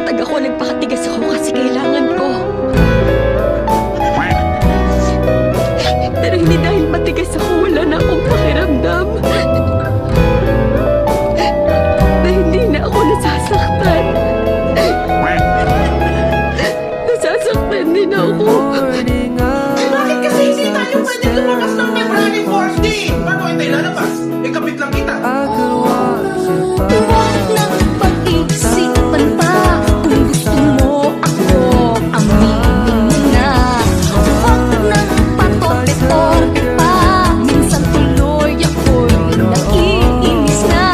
nagpakatag ako, nagpakatigas ako kasi kailangan ko. Pero hindi dahil matigas ako, wala na akong pakiramdam. Na hindi na ako nasasaktan. Nasasaktan din ako. Bakit kasi hindi tayo pwede lumabas ng February 14? Paano hindi lalabas? Eh, kapit lang kita. Huwag nang pag-isipan pa. Kung gusto mo ako, aminin mo na. Huwag nang patope-tope pa. Minsan tuloy ako'y naiinis na.